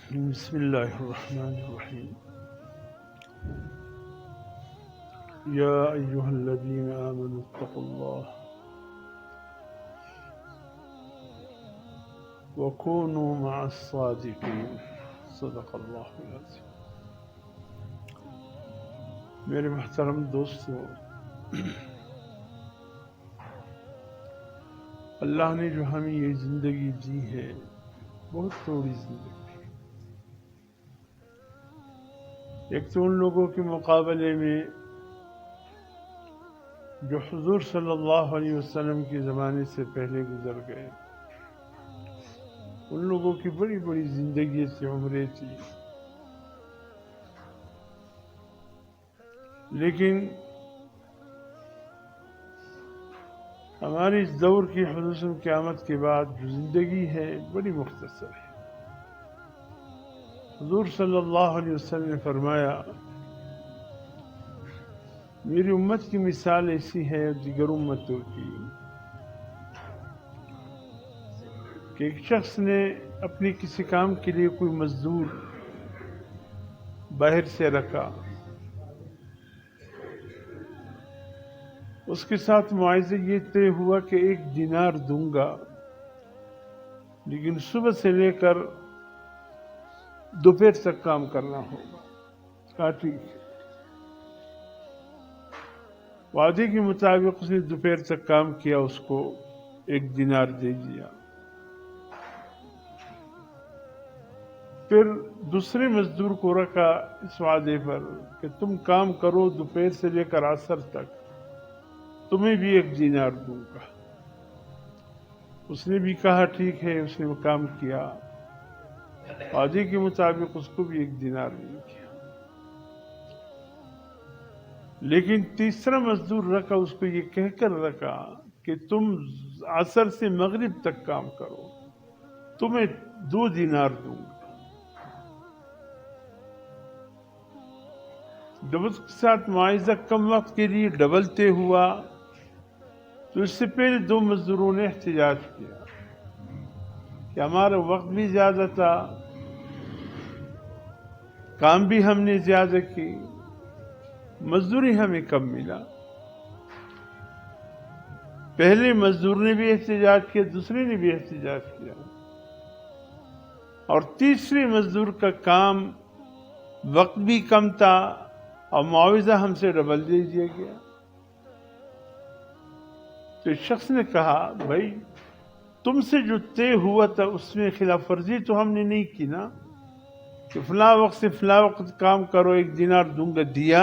بسم الله الرحمن الرحيم. يا أيها الذين آمنوا اتقوا الله وكونوا مع الصادقين صدق الله العظيم. میرے محترم دوستو، اللہ نے جو ہمیں یہ زندگی دی ہے بہت تھوڑی زندگی، ایک تو ان لوگوں کے مقابلے میں جو حضور صلی اللہ علیہ وسلم کے زمانے سے پہلے گزر گئے، ان لوگوں کی بڑی بڑی زندگی تھی، عمریں تھی، لیکن ہماری اس دور کی خصوصاً قیامت کے بعد جو زندگی ہے بڑی مختصر ہے۔ حضور صلی اللہ علیہ وسلم نے فرمایا، میری امت کی مثال ایسی ہے دیگر امتوں کی کہ ایک شخص نے اپنی کسی کام کے لیے کوئی مزدور باہر سے رکھا، اس کے ساتھ معاہدہ یہ طے ہوا کہ 1 دینار دوں گا، لیکن صبح سے لے کر دوپہر تک کام کرنا ہوگا۔ کہا ٹھیک ہے۔ وعدے کے مطابق اس نے دوپہر تک کام کیا، اس کو 1 دینار دے دیا۔ پھر دوسرے مزدور کو رکھا اس وعدے پر کہ تم کام کرو دوپہر سے لے کر عصر تک، تمہیں بھی 1 دینار دوں گا۔ اس نے بھی کہا ٹھیک ہے، اس نے وہ کام کیا، وعدے کے مطابق اس کو بھی 1 دینار مل گیا۔ لیکن تیسرا مزدور رکھا، اس کو یہ کہہ کر رکھا کہ تم عصر سے مغرب تک کام کرو، تمہیں 2 دینار دوں گا۔ جب اس کے ساتھ معاہدہ کم وقت کے لیے ڈبل طے ہوا تو اس سے پہلے 2 مزدوروں نے احتجاج کیا کہ ہمارا وقت بھی زیادہ تھا، کام بھی ہم نے زیادہ کی، مزدوری ہمیں کم ملا۔ پہلے مزدور نے بھی احتجاج کیا، دوسرے نے بھی احتجاج کیا، اور تیسرے مزدور کا کام وقت بھی کم تھا اور معاوضہ ہم سے ڈبل دے دیا گیا۔ تو اس شخص نے کہا، بھائی تم سے جو طے ہوا تھا اس میں خلاف ورزی تو ہم نے نہیں کی نا، کہ فلاں وقت سے فلاں وقت کام کرو 1 دینار دوں گا، دیا؟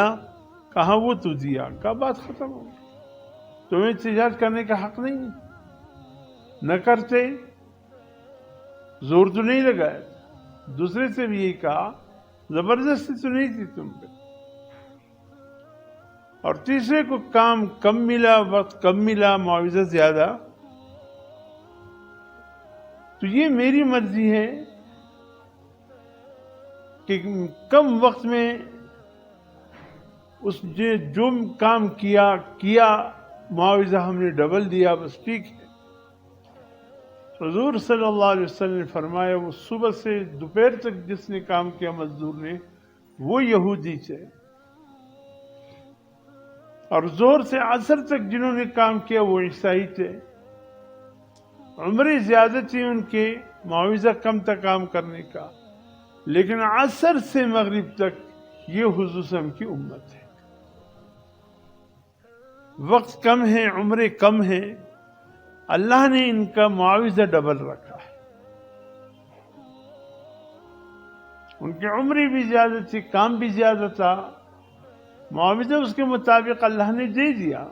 کہاں وہ تو دیا، کہا بات ختم ہو گئی، تمہیں احتجاج کرنے کا حق نہیں ہے، نہ کرتے، زور تو نہیں لگایا۔ دوسرے سے بھی یہی کہا، زبردستی تو نہیں تھی تم پہ، اور تیسرے کو کام کم ملا، وقت کم ملا، معاوضہ زیادہ، تو یہ میری مرضی ہے کہ کم وقت میں اس نے جو کام کیا معاوضہ ہم نے ڈبل دیا، بس ٹھیک ہے۔ حضور صلی اللہ علیہ وسلم نے فرمایا، وہ صبح سے دوپہر تک جس نے کام کیا مزدور نے، وہ یہودی تھے، اور زور سے عصر تک جنہوں نے کام کیا وہ عیسائی تھے۔ عمریں زیادہ تھی ان کے، معاوضہ کم تھا کام کرنے کا، لیکن عصر سے مغرب تک یہ حضور صلی اللہ علیہ وسلم کی امت ہے۔ وقت کم ہے، عمریں کم ہیں، اللہ نے ان کا معاوضہ ڈبل رکھا ہے۔ ان کی عمریں بھی زیادہ تھی، کام بھی زیادہ تھا، معاوضہ اس کے مطابق اللہ نے دے دیا۔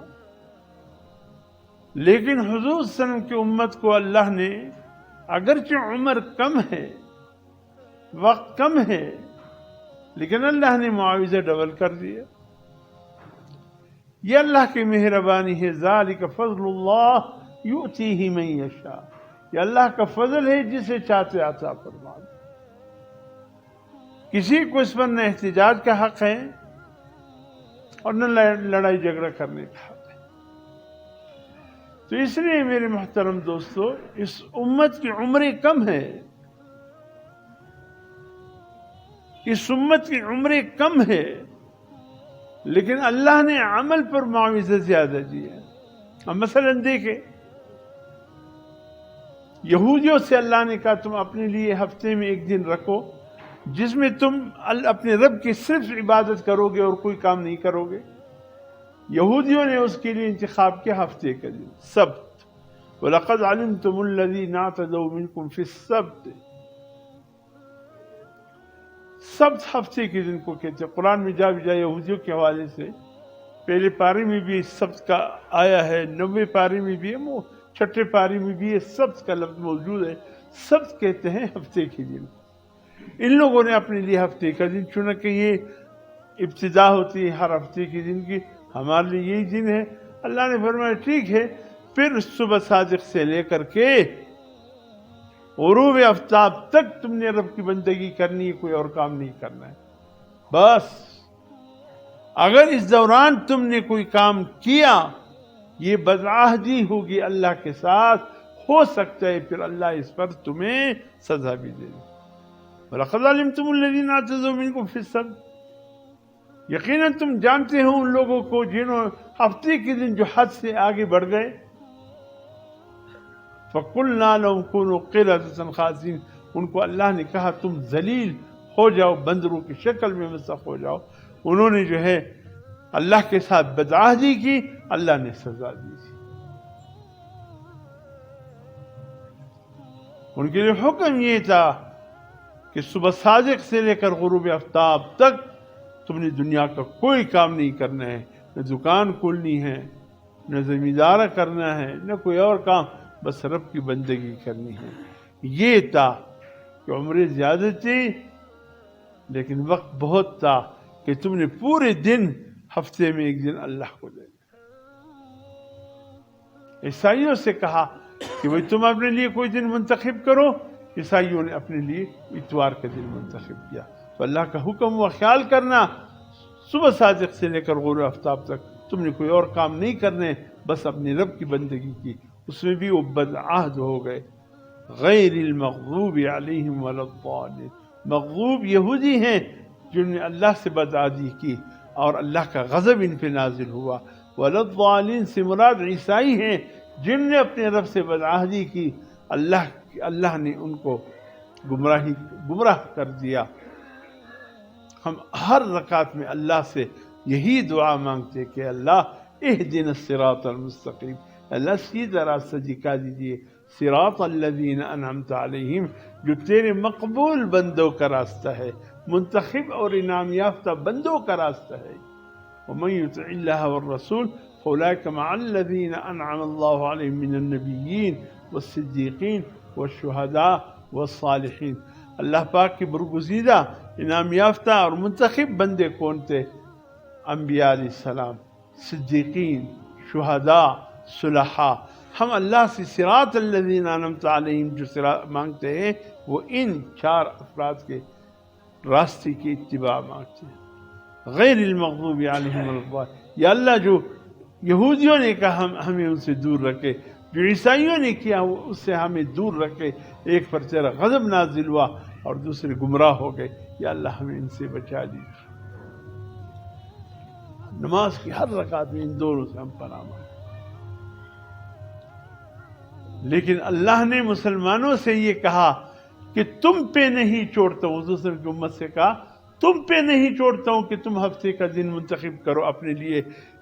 لیکن حضور صلی اللہ علیہ وسلم کی امت کو اللہ نے اگرچہ عمر کم ہے، وقت کم ہے، لیکن اللہ نے معاوضہ ڈبل کر دیا۔ یہ اللہ کی مہربانی ہے، ذالک فضل اللہ یؤتیہ من یشاء، یہ اللہ کا فضل ہے، جسے چاہتے عطا فرما دے۔ کسی کو اس پر نہ احتجاج کا حق ہے اور نہ لڑائی جھگڑا کرنے کا حق ہے۔ تو اس لیے میرے محترم دوستو، اس امت کی عمریں کم ہے، اس امت کی عمریں کم ہے، لیکن اللہ نے عمل پر معاوضہ زیادہ دیا. اب مثلا دیکھیں، یہودیوں سے اللہ نے کہا تم اپنے لیے ہفتے میں ایک دن رکھو جس میں تم اپنے رب کی صرف عبادت کرو گے اور کوئی کام نہیں کرو گے. یہودیوں نے اس کے لیے انتخاب کیا ہفتے کا دن، سبت. وَلَقَدْ عَلِمْتُمُ الَّذِينَ اعْتَدَوْا مِنْكُمْ فِي السَّبْتِ. سبت ہفتے کے دن کو کہتے ہیں. قرآن میں جا بجا یہودیوں کے حوالے سے پہلے پارے میں بھی سبت کا آیا ہے، 90 پارے میں بھی ہے، چھٹے پارے میں بھی ہے، سبت کا لفظ موجود ہے. سبت کہتے ہیں ہفتے کے دن. ان لوگوں نے اپنے لیے ہفتے کا دن چنا کہ یہ ابتدا ہوتی ہے ہر ہفتے کے دن کی، ہمارے لیے یہی دن ہے. اللہ نے فرمایا ٹھیک ہے، پھر صبح صادق سے لے کر کے غروب آفتاب تک تم نے رب کی بندگی کرنی ہے، کوئی اور کام نہیں کرنا ہے. بس اگر اس دوران تم نے کوئی کام کیا یہ بدعہدی ہوگی اللہ کے ساتھ، ہو سکتا ہے پھر اللہ اس پر تمہیں سزا بھی دے دے. وَلَقَدْ عَلِمْتُمُ الَّذِينَ اعْتَدَوْا مِنْكُمْ فِي السَّبْتِ. یقیناً تم جانتے ہو ان لوگوں کو جنہوں ہفتے کے دن جو حد سے آگے بڑھ گئے. فَقُلْنَا لَهُمْ كُونُوا قِرَدَةً خَاسِئِينَ. ان کو اللہ نے کہا تم ذلیل ہو جاؤ، بندروں کی شکل میں مسخ ہو جاؤ. انہوں نے جو ہے اللہ کے ساتھ بدعہدی کی، اللہ نے سزا دی تھی. ان کے لیے حکم یہ تھا کہ صبح صادق سے لے کر غروب آفتاب تک تم نے دنیا کا کوئی کام نہیں کرنا ہے، نہ دکان کھولنی ہے، نہ زمیندارہ کرنا ہے، نہ کوئی اور کام، بس رب کی بندگی کرنی ہے. یہ تھا کہ عمریں زیادہ تھی لیکن وقت بہت تھا کہ تم نے پورے دن ہفتے میں ایک دن اللہ کو دے دیا. عیسائیوں سے کہا کہ بھئی تم اپنے لیے کوئی دن منتخب کرو. عیسائیوں نے اپنے لیے اتوار کا دن منتخب کیا. تو اللہ کا حکم ہوا خیال کرنا صبح صادق سے لے کر غروب آفتاب تک تم نے کوئی اور کام نہیں کرنے، بس اپنے رب کی بندگی کی. اس میں بھی وہ بدعہد ہو گئے. غیر المغضوب علیہم ولا الضالین. مغضوب یہودی ہیں جنہوں نے اللہ سے بدعہدی کی اور اللہ کا غضب ان پہ نازل ہوا. ولا الضالین سے مراد عیسائی ہیں جن نے اپنے رب سے بدعہدی کی، اللہ نے ان کو گمراہ کر دیا. ہم ہر رکعت میں اللہ سے یہی دعا مانگتے کہ اللہ اہدنا الصراط المستقیم، اللہ سیدھا راستہ دکھا دیجیے. صراط الذین انعمت علیہم، جو تیرے مقبول بندوں کا راستہ ہے، منتخب اور انعام یافتہ بندوں کا راستہ ہے. ومن یطع اللہ والرسول فاولئک مع الذین انعم اللہ علیہم من النبیین والصدیقین والشہداء والصالحین. اللہ پاک کی برگزیدہ انعام یافتہ اور منتخب بندے کون تھے؟ انبیاء علیہ السلام، صدیقین، شہداء، صلحاء. ہم اللہ سے صراط الذین انعمت علیہم جو صراط مانگتے ہیں وہ ان 4 افراد کے راستے کی اتباع مانگتے ہیں. غیر المغضوب علیہم ولا الضالین. یا اللہ جو یہودیوں نے کہا ہمیں ان سے دور رکھے، جو عیسائیوں نے کیا اس سے ہمیں دور رکھے. ایک پر تیرا غضب نازل ہوا اور دوسرے گمراہ ہو گئے. یا اللہ ہمیں ان سے بچا دیجیے. نماز کی ہر رکعت میں ان دونوں سے ہم پناہ مانگتے. لیکن اللہ نے مسلمانوں سے یہ کہا کہ تم پہ نہیں چھوڑتا ہوں، حضور صلی اللہ علیہ وسلم کی امت سے کہا تم پہ نہیں چھوڑتا ہوں کہ تم ہفتے کا دن منتخب کرو اپنے لیے.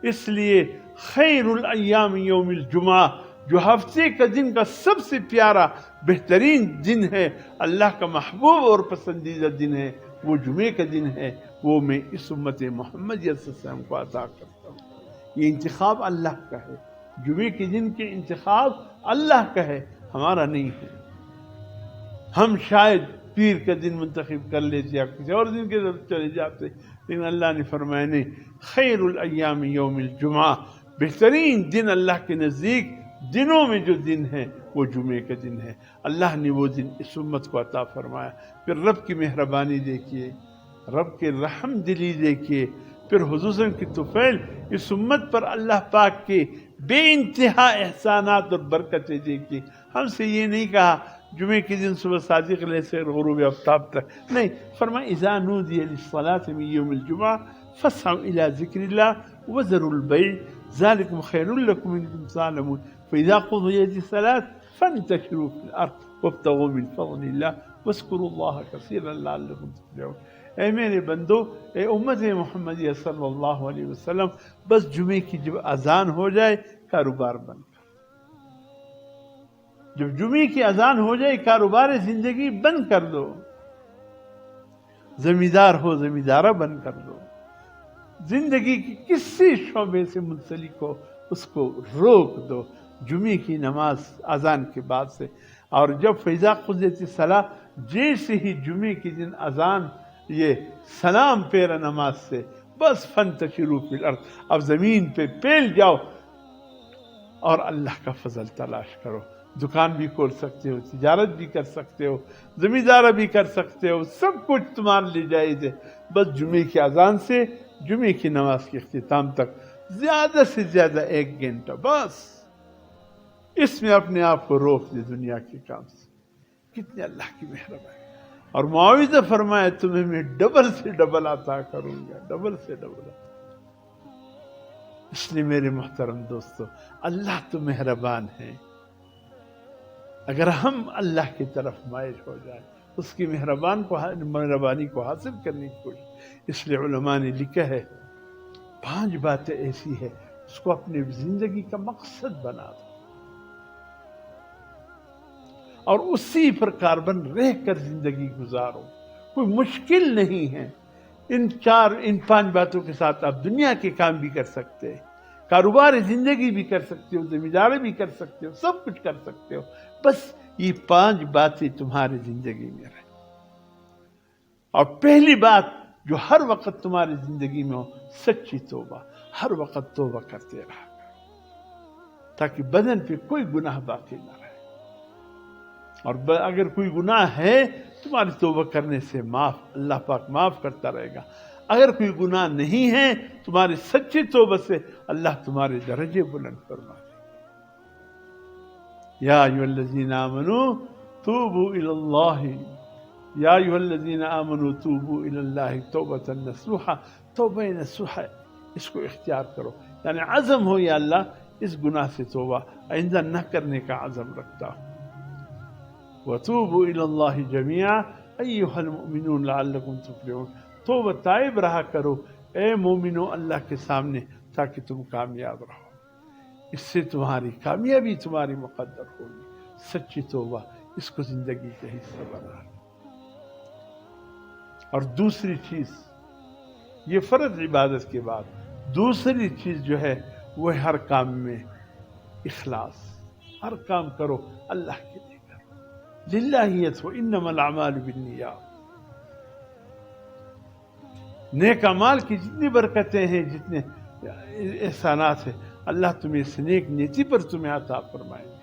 اس لیے خیر الایام یوم الجمعہ، جو ہفتے کا دن کا سب سے پیارا بہترین دن ہے، اللہ کا محبوب اور پسندیدہ دن ہے، وہ جمعے کا دن ہے. وہ میں اس امت محمد صلی اللہ علیہ وسلم کو عطا کرتا ہوں. یہ انتخاب اللہ کا ہے. جمعے کے دن کے انتخاب اللہ کا ہے، ہمارا نہیں ہے. ہم شاید پیر کا دن منتخب کر لیتے یا کسی اور دن کے طرف چلے جاتے، لیکن اللہ نے فرمایا نہیں. خیر الایام یوم الجمعہ، بہترین دن اللہ کے نزدیک دنوں میں جو دن ہے وہ جمعے کا دن ہے. اللہ نے وہ دن اس امت کو عطا فرمایا. پھر رب کی مہربانی دیکھیے، رب کے رحم دلی دیکھیے، پھر حضور صلی اللہ علیہ وسلم کی طفیل. اس امت پر اللہ پاک کے بے انتہا احسانات اور برکتیں دیکھیے. ہم سے یہ نہیں کہا جمعے کے دن صبح صادق علیہ سے غروب آفتاب تک نہیں، فرمایا اذا نودی للصلاة من یوم الجمعہ فاسعوا الى ذکر اللہ وذروا البیع ذلکم خیر لکم ان کنتم تعلمون فاذا قضیت الصلاة فانتشروا فی الارض وابتغوا من فضل اللہ واذکروا اللہ کثیرا لعلکم تفلحون۔ اے میرے بندو، اے امت محمدیہ صلی اللہ علیہ وسلم، بس جمعے کی جب اذان ہو جائے کاروبار بند کر، جب جمعے کی اذان ہو جائے کاروبار زندگی بند کر دو، زمیندار ہو زمیندارہ بند کر دو، زندگی کی کسی شعبے سے منسلک ہو اس کو روک دو جمعے کی نماز اذان کے بعد سے۔ اور جب فیضا قضیت الصلاۃ، جیسے ہی جمعے کے دن اذان یہ سلام پیرا نماز سے، بس فانتشروا فی الارض، اب زمین پہ پھیل جاؤ اور اللہ کا فضل تلاش کرو۔ دکان بھی کھول سکتے ہو، تجارت بھی کر سکتے ہو، زمیندارہ بھی کر سکتے ہو، سب کچھ تمہارے لیے جائز ہے، بس جمعے کی اذان سے جمعے کی نماز کے اختتام تک زیادہ سے زیادہ 1 گھنٹہ، بس اس میں اپنے آپ کو روک دے دنیا کے کام سے۔ کتنے اللہ کی مہربانی۔ اور معاوضہ فرمایا تمہیں میں ڈبل سے ڈبل عطا کروں گا، ڈبل سے ڈبل۔ اس لیے میرے محترم دوستو، اللہ تو مہربان ہے، اگر ہم اللہ کی طرف مائل ہو جائیں، اس کی مہربانی کو حاصل کرنے کی کوشش۔ اس لیے علماء نے لکھا ہے 5 باتیں ایسی ہے اس کو اپنی زندگی کا مقصد بنا دو اور اسی پر کاربن رہ کر زندگی گزارو، کوئی مشکل نہیں ہے۔ ان 5 باتوں کے ساتھ آپ دنیا کے کام بھی کر سکتے ہیں، کاروبار زندگی بھی کر سکتے ہو، زمینداری بھی کر سکتے ہو، سب کچھ کر سکتے ہو، بس یہ 5 باتیں تمہاری زندگی میں رہیں۔ اور پہلی بات جو ہر وقت تمہاری زندگی میں ہو، سچی توبہ، ہر وقت توبہ کرتے رہا کرو تاکہ بدن پہ کوئی گناہ باقی نہ رہے، اور اگر کوئی گناہ ہے تمہاری توبہ کرنے سے اللہ پاک معاف کرتا رہے گا۔ اگر کوئی گناہ نہیں ہے تمہاری سچی توبہ سے اللہ تمہارے درجے بلند فرما دے۔ یا ایھا الذین آمنوا توبوا الی اللہ، یا ایھا الذین آمنوا توبوا الی اللہ توبۃ نصوحا، توبہ نصوحا اس کو اختیار کرو، یعنی عزم ہو یا اللہ اس گناہ سے توبہ آئندہ نہ کرنے کا عزم رکھتا ہوں۔ وَتُوبُوا إِلَى اللَّهِ جَمِيعًا أَيُّهَا الْمُؤْمِنُونَ لَعَلَّكُمْ تُفْلِحُونَ۔ توبہ تائب رہا کرو اے مومنو اللہ کے سامنے تاکہ تم کامیاب رہو، اس سے تمہاری کامیابی تمہاری مقدر ہوگی۔ سچی توبہ اس کو زندگی کا حصہ بنا۔ اور دوسری چیز، یہ فرض عبادت کے بعد دوسری چیز جو ہے وہ ہر کام میں اخلاص، ہر کام کرو اللہ کے لیے کرو، للہیت ہو، انما الاعمال بالنیات۔ نیک اعمال کی جتنی برکتیں ہیں، جتنے احسانات ہیں، اللہ تمہیں اس نیک نیتی پر تمہیں عطا فرمائیں گے۔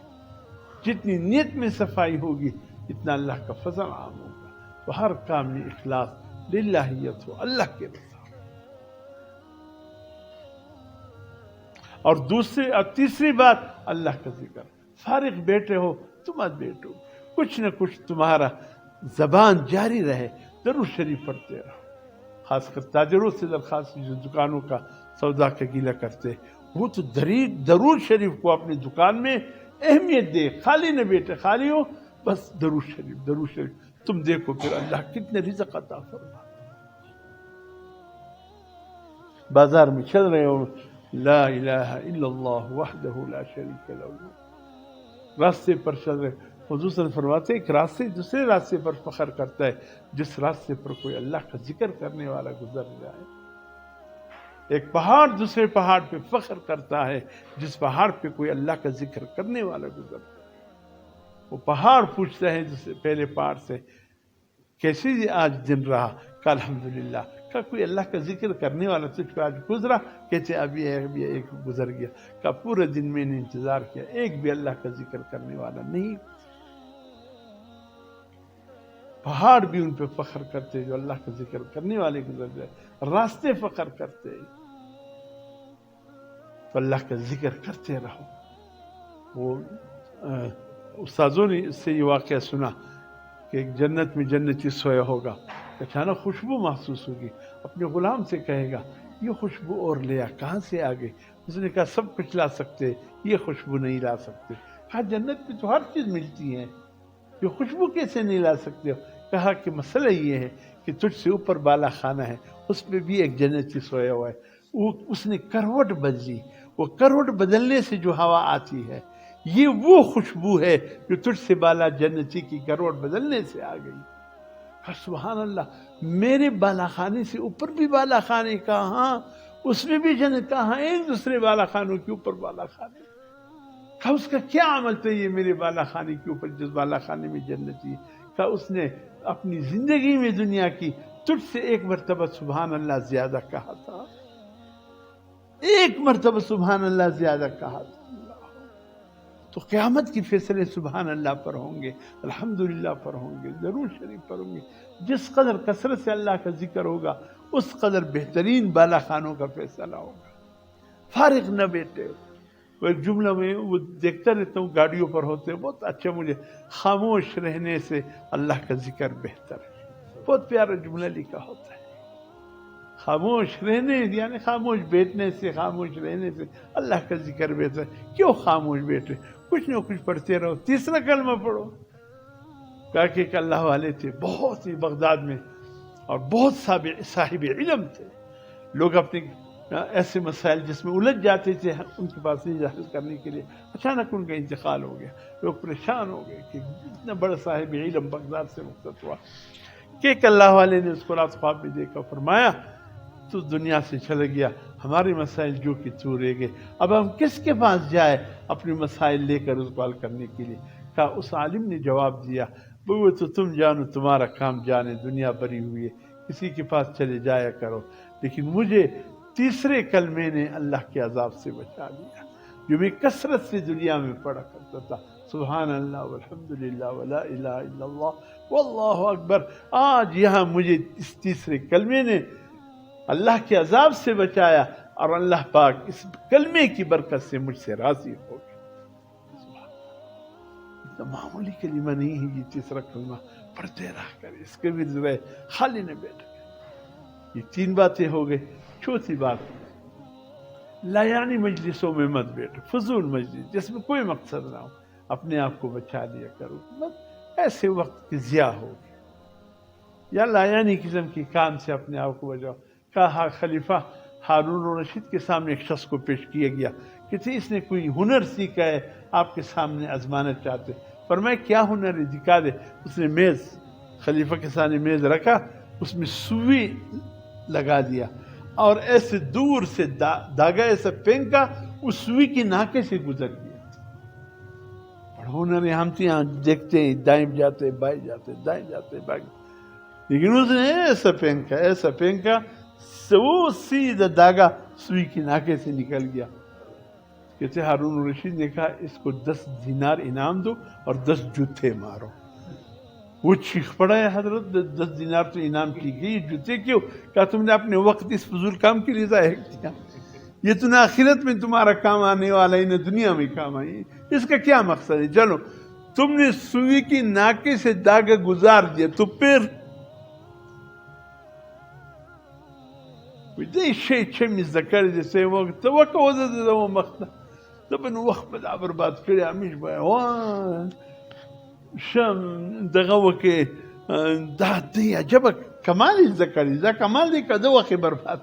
جتنی نیت میں صفائی ہوگی اتنا اللہ کا فضل عام ہوگا۔ تو ہر کام میں اخلاص، للہیت ہو، اللہ کے رضا۔ اور تیسری بات اللہ کا ذکر۔ فارغ بیٹھے ہو تو مت بیٹھو، کچھ نہ کچھ تمہارا زبان جاری رہے، درود شریف پڑھتے رہو۔ خاص کر تاجروں سے درخواست، جو دکانوں کا سودا کا گیلا کرتے، وہ تو درود شریف کو اپنی دکان میں اہمیت دے، خالی نہ بیٹھے، خالی ہو بس درود شریف درود شریف، تم دیکھو پھر اللہ کتنے رزق عطا فرما۔ بازار میں چل رہے ہو، لا الہ الا اللہ وحدہ لا شریک لہ، راستے پر چل رہے، حضور صلی اللہ علیہ وسلم فرماتے ہیں ایک راستے دوسرے راستے پر فخر کرتا ہے جس راستے پر کوئی اللہ کا ذکر کرنے والا گزر جائے۔ ایک پہاڑ دوسرے پہاڑ پہ فخر کرتا ہے جس پہاڑ پہ کوئی اللہ کا ذکر کرنے والا گزر جائے۔ وہ پہاڑ پوچھتا ہے جس پہلے پہاڑ سے، کیسے آج دن رہا؟ کہ الحمدللہ۔ کہ کوئی اللہ کا ذکر کرنے والا تجھ پہ آج گزرا؟ کہتے ابھی ایک گزر گیا۔ کہ پورے دن میں نے انتظار کیا، ایک بھی اللہ کا ذکر کرنے والا نہیں۔ پہاڑ بھی ان پہ فخر کرتے جو اللہ کا ذکر کرنے والے گزر جائے، راستے فخر کرتے، تو اللہ کا ذکر کرتے رہو۔ وہ استاذوں نے اس سے یہ واقعہ سنا کہ ایک جنت میں جنتی سویا ہوگا، اچانک خوشبو محسوس ہوگی، اپنے غلام سے کہے گا یہ خوشبو اور لیا کہاں سے آ گئی؟ اس نے کہا سب کچھ لا سکتے، یہ خوشبو نہیں لا سکتے۔ کہا جنت میں تو ہر چیز ملتی ہے، یہ خوشبو کیسے نہیں لا سکتے ہو؟ کہا کہ مسئلہ یہ ہے کہ تجھ سے اوپر بالا خانہ ہے، اس پہ بھی ایک جنتی سویا ہوا ہے، اس نے کروٹ بدلی، وہ کروٹ بدلنے سے جو ہوا آتی ہے یہ وہ خوشبو ہے جو تجھ سے بالا جنتی کی کروٹ بدلنے سے آ گئی۔ کہا سبحان اللہ، میرے بالا خانے سے اوپر بھی بالا خانے؟ کہا ہاں، اس میں بھی جنت، کہا ہاں ایک دوسرے بالا خانوں کے اوپر بالا خانے۔ کہا اس کا کیا عمل تھا یہ میرے بالا خانے کے اوپر جس بالا خانے میں جنتی ہے؟ کہا اس نے اپنی زندگی میں دنیا کی تجھ سے ایک مرتبہ سبحان اللہ زیادہ کہا تھا، ایک مرتبہ سبحان اللہ زیادہ کہا تھا۔ تو قیامت کی فیصلے سبحان اللہ پر ہوں گے، الحمدللہ پر ہوں گے، درود شریف پر ہوں گے۔ جس قدر کثرت سے اللہ کا ذکر ہوگا اس قدر بہترین بالا خانوں کا فیصلہ ہوگا۔ فارغ نہ بیٹھے۔ وہ ایک جملہ میں وہ دیکھتا رہتا ہوں، گاڑیوں پر ہوتے ہیں، بہت اچھا، مجھے خاموش رہنے سے اللہ کا ذکر بہتر ہے، بہت پیارا جملہ لکھا ہوتا ہے۔ خاموش رہنے یعنی خاموش بیٹھنے سے، خاموش رہنے سے اللہ کا ذکر بہتر ہے۔ کیوں خاموش بیٹھے؟ کچھ نہ کچھ پڑھتے رہو، تیسرا کلمہ پڑھو۔ کہا کہ ایک اللہ والے تھے بہت ہی بغداد میں، اور بہت صاحب علم تھے، لوگ اپنے ایسے مسائل جس میں الجھ جاتے تھے ان کے پاس نہیں حل کرنے کے لیے، اچانک ان کا انتقال ہو گیا، لوگ پریشان ہو گئے کہ اتنا بڑا صاحب علم بغداد سے رخصت ہوا۔ کہ ایک اللہ والے نے اس کو رات خواب میں دیکھا، فرمایا تو دنیا سے چلا گیا، ہمارے مسائل جو کہ تو رہ گئے، اب ہم کس کے پاس جائے اپنے مسائل لے کر اس کو حل کرنے کے لیے؟ کہا اس عالم نے جواب دیا، وہ تو تم جانو، تمہارا کام جانے، دنیا بری ہوئی ہے، کسی کے پاس چلے جایا کرو، لیکن مجھے تیسرے کلمے نے اللہ کے عذاب سے بچا لیا، جو میں کثرت سے دنیا میں پڑھا کرتا تھا، سبحان اللہ والحمدللہ ولا الہ الا اللہ واللہ اکبر۔ آج یہاں مجھے اس تیسرے کلمے نے اللہ کے عذاب سے بچایا، اور اللہ پاک اس کلمے کی برکت سے مجھ سے راضی ہو گئے۔ اتنا معمولی کلمہ نہیں ہے یہ تیسرا کلمہ، پڑھتے رہا کر، اس کے بھی ذرائع خالی نہ بیٹھ گئے۔ یہ تین باتیں ہو گئی۔ چوتھی بات، لا یعنی مجلسوں میں مت بیٹھو، فضول مجلس جس میں کوئی مقصد نہ ہو، اپنے آپ کو بچا لیا کرو، ایسے وقت کی ضیاع ہوگی، یا لا یعنی قسم کے کام سے اپنے آپ کو بچاؤ۔ کہا خلیفہ ہارون الرشید کے سامنے ایک شخص کو پیش کیا گیا کہ اس نے کوئی ہنر سیکھا ہے، آپ کے سامنے آزمانا چاہتے، فرمایا کیا ہنر ہے دکھا دے۔ اس نے میز، خلیفہ کے سامنے میز رکھا، اس میں سوئی لگا دیا اور ایسے دور سے دھاگا ایسا پھینکا، اس سوئی کی ناکے سے گزر گیا۔ بڑا ہنر ہے، ہم تو یہاں دیکھتے ہیں دائیں جاتے بائیں جاتے، دائیں جاتے بائیں، لیکن اس نے ایسا پھینکا وہ سیدھا دھاگا سوئی کی ناکے سے نکل گیا۔ کہتے ہارون الرشید نے کہا اس کو 10 دینار انعام دو اور 10 جوتے مارو۔ وہ چیخ پڑا ہے حضرت 10 دینار تو انعام کی گئی، یہ جوتے کیوں؟ کہا تم نے اپنے وقت اس فضول کام کے لیے ضائع کیا، یہ تو نہ آخرت میں تمہارا کام آنے والا ہے نہ دنیا میں کام آئی، اس کا کیا مقصد ہے؟ چلو تم نے سوئی کی ناکے سے داغا گزار دیا تو پھر ودي شيء كم يتذكر دي سي وقت توقع وده مقطع طبعا وقت بدعبر بعد كده مش بقى وان شام دغوك دي عجبك كمال يتذكر إذا كمال دي كده وقت برباد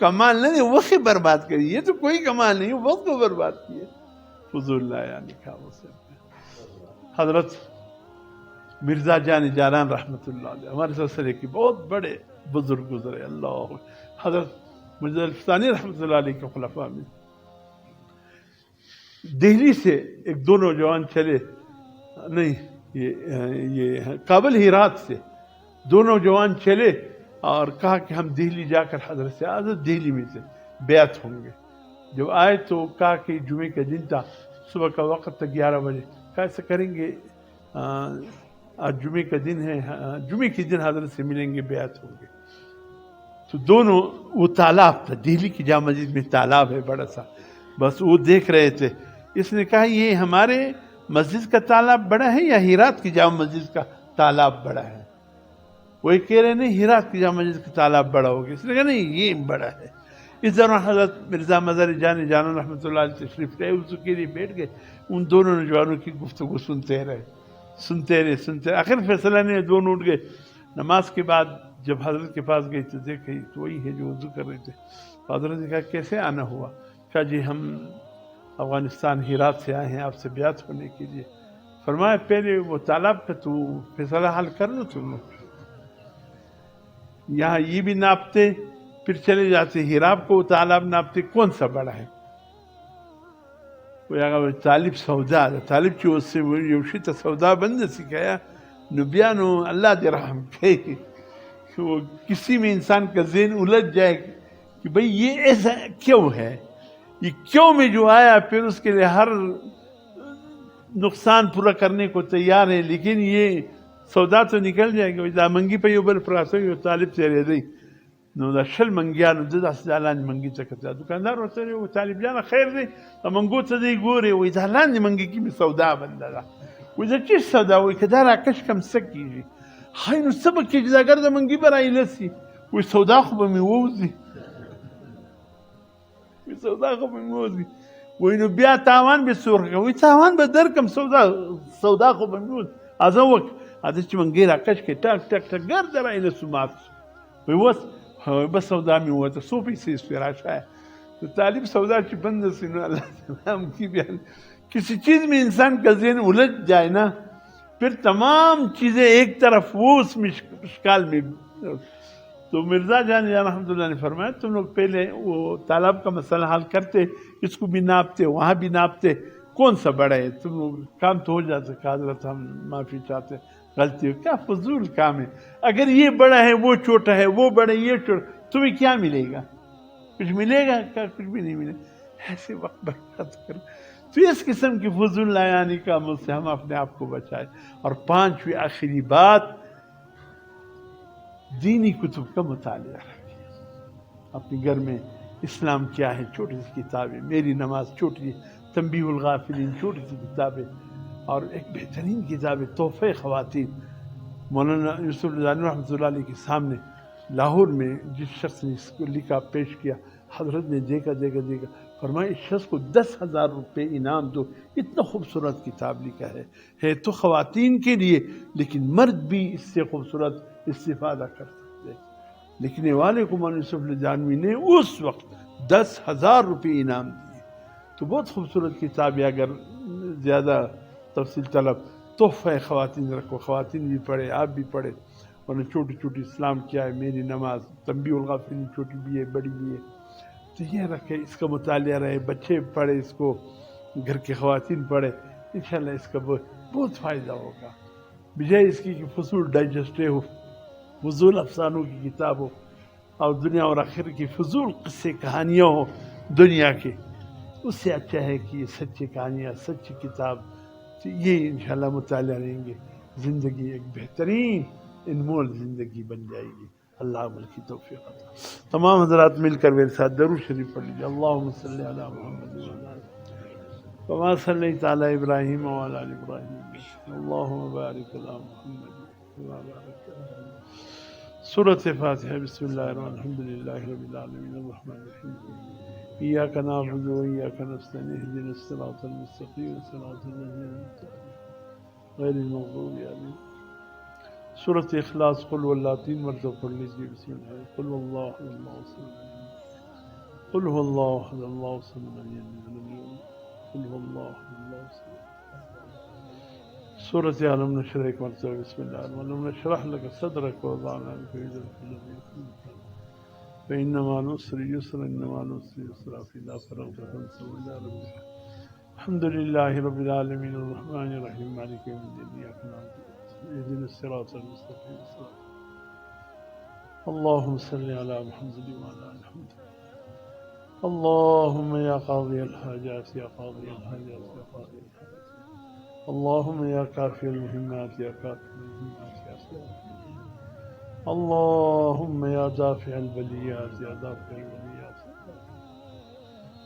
کمال نہیں وقت برباد کری، یہ تو کوئی کمال نہیں، وقت کو برباد کیے، فضول لایا نکاح سے۔ حضرت مرزا جان جاران رحمۃ اللہ علیہ ہمارے سلسلے کی بہت بڑے بزرگ گزرے، اللہ حضرت مرزا الفسانی رحمۃ اللہ علیہ کے خلفاء میں دہلی سے ایک دو نوجوان چلے، نہیں یہ کابل ہیرات سے دو نوجوان چلے اور کہا کہ ہم دہلی جا کر حضرت سے حضرت دہلی میں سے بیعت ہوں گے۔ جب آئے تو کہا کہ جمعے کا دن تھا، صبح کا وقت تھا 11 بجے، کہا ایسا کریں گے آج جمعے کا دن ہے، جمعے کے دن حضرت سے ملیں گے، بیعت ہوں گے۔ تو دونوں، وہ تالاب تھا دہلی کی جامع مسجد میں، تالاب ہے بڑا سا، بس وہ دیکھ رہے تھے اس نے کہا یہ ہمارے مسجد کا تالاب بڑا ہے یا ہیرات کی جامع مسجد کا تالاب بڑا ہے؟ وہی کہہ رہے نہیں ہیرات کی جامع مسجد کا تالاب بڑا ہوگا. اس نے کہا نہیں یہ بڑا ہے. اس دوران حضرت مرزا مظہر جان جانان رحمۃ اللہ علیہ تشریف لے اس کے لیے بیٹھ گئے. ان دونوں نوجوانوں کی گفتگو سنتے رہے. آخر فیصلہ نے دونوں اٹھ گئے. نماز کے بعد جب حضرت کے پاس گئی تو دیکھے تو وہی ہے جو وضو کر رہے تھے. حضرت نے کہا کیسے آنا ہوا؟ کہا جی ہم افغانستان ہیرات سے آئے ہیں آپ سے بیعت ہونے کے لیے. فرمایا پہلے وہ تالاب کا تو فیصلہ حل کر لو تم لوگ. یہاں یہ بھی ناپتے پھر چلے جاتے ہیراب کو تالاب ناپتے کون سا بڑا ہے؟ طالب سودا طالب چې اوس یو شي ته سودا بند سکھایا نو بیا نو اللہ دے رحم کہ وہ کسی میں انسان کا ذہن الجھ جائے کہ بھئی یہ ایسا کیوں ہے، یہ کیوں میں جو آیا پھر اس کے لیے ہر نقصان پورا کرنے کو تیار ہے، لیکن یہ سودا تو نکل جائے گا. دا منگی پہ یو بل پراسو یو طالب تیرے دی نو دا شل منگیانو د داسې دا لاندې منګي ته کتل. دکاندار ورته ویل طالب جانه خیر دی دا منګو ته دی ګورې وایي دا لاندې منګي کې مې سودا بنده ده. وایي دا چی سودا؟ وایي که دا راکش کم څه کېږي؟ های نو څه به کېږي دا ګرده منګي به رایلسي. وایي سودا خو به مې ووځي. وایي سودا خو به مې ووځي. وایي نو بیا تاوان به څه ورکړم؟ وایي تاوان به درکړم سودا خو به مې ووځي. ازه وکړه ازه چې منګي راکش کړې ټک ټک ټک ګرده رایلسو مات شو. وایي اوس بس سودا میں ہوا تو 100 پیسے اس پہ راشا ہے. تو طالب سودا کی بند سے اللہ سلام کی بیان کسی چیز میں انسان کا ذہن الجھ جائے نا پھر تمام چیزیں ایک طرف وہ اس مشکال میں. تو مرزا جان رحمۃ اللہ نے فرمایا تم لوگ پہلے وہ تالاب کا مسئلہ حل کرتے، اس کو بھی ناپتے وہاں بھی ناپتے، کون سا بڑا ہے؟ تم لوگ کام تو ہو جاتا. کہ حضرت ہم معافی چاہتے، غلطی ہو کیا فضول کام ہے. اگر یہ بڑا ہے وہ چھوٹا ہے، وہ بڑا ہے یہ چھوٹا، تمہیں کیا ملے گا؟ کچھ ملے گا؟ کیا کچھ بھی نہیں ملے. ایسے وقت برباد کر. تو اس قسم کی فضول لایانی کاموں سے ہم اپنے آپ کو بچائیں. اور 5ویں آخری بات دینی کتب کا مطالعہ رکھیں. اپنے گھر میں اسلام کیا ہے چھوٹی سی کتابیں، میری نماز چھوٹی سی، تنبیہ الغافلین چھوٹی سی کتابیں، اور ایک بہترین کتاب ہے تحفہ خواتین. مولانا یوسف الزانی رحمۃ اللہ علیہ کے سامنے لاہور میں جس شخص نے اس کو لکھا پیش کیا، حضرت نے دیکھا فرمایا اس شخص کو 10,000 روپے انعام دو، اتنا خوبصورت کتاب لکھا ہے تو خواتین کے لیے، لیکن مرد بھی اس سے خوبصورت استفادہ کر سکتے. لکھنے والے کو مولانا یوسف الزانوی نے اس وقت 10,000 روپے انعام دیے. تو بہت خوبصورت کتاب ہے. اگر زیادہ تفصیل طلب تحفہ خواتین رکھو، خواتین بھی پڑھے آپ بھی پڑھے. اور چھوٹی چھوٹی اسلام کیا ہے، میری نماز، تنبیہ الغافلین چھوٹی بھی ہے بڑی بھی ہے. تو یہ رکھے، اس کا مطالعہ رہے، بچے پڑھے اس کو، گھر کی خواتین پڑھے، انشاءاللہ اس کا بہت فائدہ ہوگا. بجائے اس کی کہ فضول ڈائجسٹے ہو، فضول افسانوں کی کتاب ہو، اور دنیا اور آخر کی فضول قصے کہانیاں ہو دنیا کے، اس سے اچھا ہے کہ یہ سچی کہانیاں، سچی کتاب. تو یہ انشاءاللہ مطالعہ رہیں گے، زندگی ایک بہترین انمول زندگی بن جائے گی. اللہ عمل کی توفیق عطا. تمام حضرات مل کر میرے ساتھ درود شریف پڑھ لیجیے. اللہم صلی علی محمد وعلی صلیت علی ابراہیم وعلی آل ابراہیم. اللہم بارک علی محمد وعلی آل. سورۃ فاتحہ. بسم اللہ الرحمن الرحیم. الحمدللہ رب العالمین الرحمن الرحیم ایاک نعبد و ایاک نستعین اهدنا الصراط المستقیم صراط الذین انعمت علیہم غیر المغضوب علیہم. سورۃ اخلاص قل واللہ 3 مرتبہ پڑھ لیجیے. بسم اللہ. قل واللہ احد اللہ الصمد قل هو اللہ احد اللہ الصمد لم یلد ولم یولد قل هو اللہ احد اللہ الصمد. سورۃ علم نشرح 1 مرتبہ. بسم اللہ. علم نشرح لک صدرک ووضعنا عنک وزرک الذی انقض فإن مع العسر يسرا إن مع العسر يسرا فإذا فرغت فانصب إلى ربك. الحمد لله رب العالمين الرحمن الرحيم مالك يوم الدين إياك نعبد اهدنا الصراط المستقيم صراط. اللهم صل على محمد وعلى آل محمد. اللهم يا قاضي الحاجات يا قاضي الحاجات يا قاضي الحاجات. اللهم يا كافي المهمات يا كافي المهمات يا سلام. اللهم يا دافع البليات يا دافع البليات.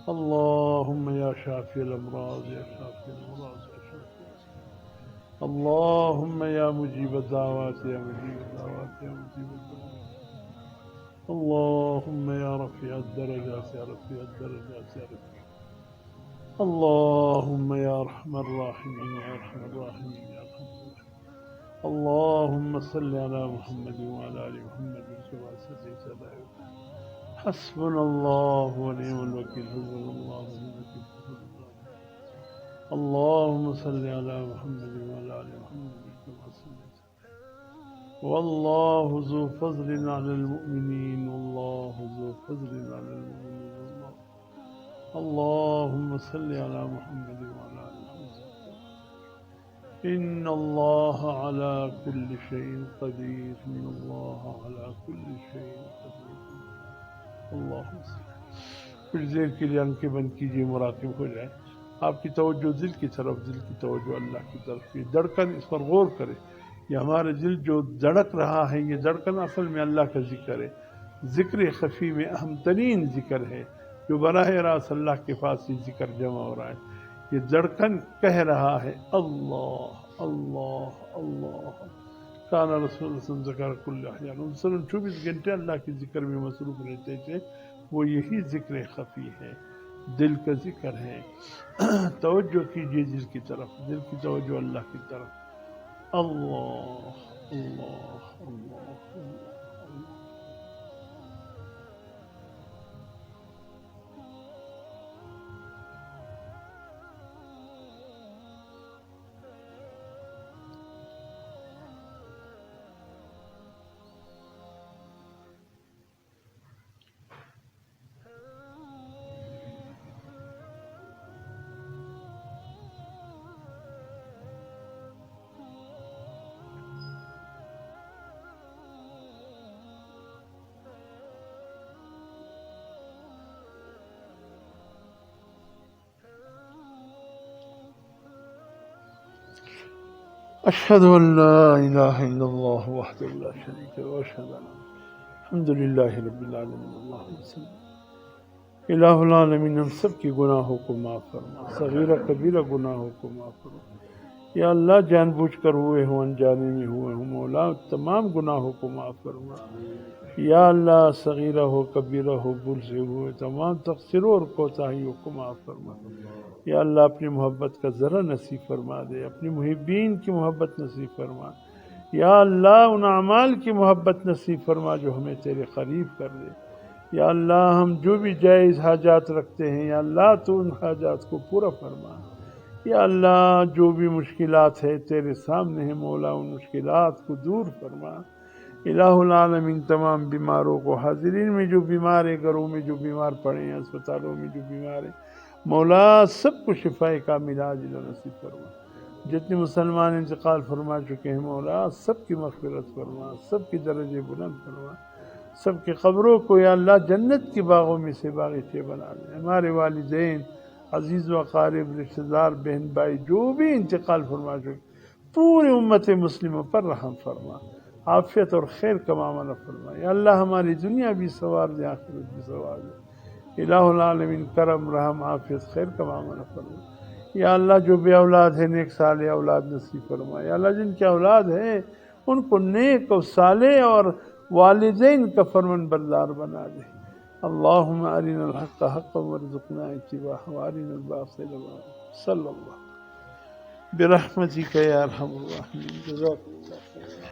اللهم يا شافي الأمراض يا شافي الأمراض يا شافي الأمراض. اللهم يا مجيب الدعوات يا مجيب الدعوات يا مجيب الدعوات. اللهم يا رفيع الدرجات يا رفيع الدرجات يا رفيع. اللهم يا أرحم الراحمين يا أرحم الراحمين يا أرحم الراحمين. اللهم صل على محمد وعلى آل محمد كما صليت على إبراهيم. حسبنا الله ونعم الوكيل حسبنا الله ونعم الوكيل حسبنا الله. اللهم صل على محمد وعلى آل محمد كما صليت. والله ذو فضل على المؤمنين والله ذو فضل على المؤمنين والله. اللهم صل على محمد وعلى آل محمد. إن الله على كل شيء قدير إن الله على كل شيء قدير. اللهم صل. کچھ دیر کے لیے آنکھیں بند کیجیے، مراقب ہو جائے. آپ کی توجہ دل کی طرف، دل کی توجہ اللہ کی طرف. یہ دھڑکن، اس پر غور کرے. یہ ہمارا دل جو دھڑک رہا ہے، یہ دھڑکن اصل میں اللہ کا ذکر ہے. ذکر خفی میں اہم ترین ذکر ہے، جو براہ راست اللہ کے پاس یہ ذکر جمع ہو رہا ہے. یہ دھڑکن کہہ رہا ہے اللہ اللہ اللہ. کان رسول اللہ صلی اللہ علیہ وسلم ذکر کل احیان. 24 گھنٹے اللہ کے ذکر میں مصروف رہتے تھے. وہ یہی ذکر خفی ہے، دل کا ذکر ہے. توجہ کیجیے دل کی طرف، دل کی توجہ اللہ کی طرف. اللہ اللہ اللہ اللہ. أشهد أن لا إله إلا الله وحده لا شريك له وأشهد أن الحمد لله رب العالمين. اللهم صل. الہ العالمین ہم سب کی گناہوں کو معاف فرما، صغیرہ کبیرہ گناہوں کو معاف فرما. یا اللہ جان بوجھ کر ہوئے ہوں، انجانے میں ہوئے ہوں، مولا تمام گناہوں کو معاف فرما. یا اللہ صغیرہ ہو کبیرہ ہو بھول سے ہوئے تمام تقصیروں اور کوتاہیوں کو معاف فرما. یا اللہ اپنی محبت کا ذرا نصیب فرما دے، اپنی محبین کی محبت نصیب فرما. یا اللہ ان اعمال کی محبت نصیب فرما جو ہمیں تیرے قریب کر دے. یا اللہ ہم جو بھی جائز حاجات رکھتے ہیں، یا اللہ تو ان حاجات کو پورا فرما. یا اللہ جو بھی مشکلات ہے تیرے سامنے ہیں، مولا ان مشکلات کو دور فرما. الہ العالمین تمام بیماروں کو، حاضرین میں جو بیمار ہیں، گھروں میں جو بیمار پڑے ہیں، اسپتالوں میں جو بیمار ہیں، مولا سب کو شفاء کاملہ عاجلہ نصیب فرما. جتنے مسلمان انتقال فرما چکے ہیں مولا سب کی مغفرت فرما، سب کی درجے بلند فرما. سب کی قبروں کو یا اللہ جنت کے باغوں میں سے باغیچے بنا دے. ہمارے والدین، عزیز و اقارب، رشتہ دار، بہن بھائی جو بھی انتقال فرما چکے، پوری امت مسلموں پر رحم فرما، عافیت اور خیر کا معاملہ فرما. یا اللہ ہماری دنیا بھی سوار دے، آخرت بھی سوار دے. الہ العالمین کرم رحم عافیت خیر کا معاملہ فرما. یا اللہ جو بے اولاد ہے نیک صالح اولاد نصیب فرما. یا اللہ جن کے اولاد ہے ان کو نیک و صالح اور والدین کا فرمان بردار بنا دے. اللہم ارنا الحق حقا وارزقنا اتباعہ وارنا الباطل باطلا. صلی اللہ برحمتک یا ارحم الراحمین. جزاک اللہ خیر.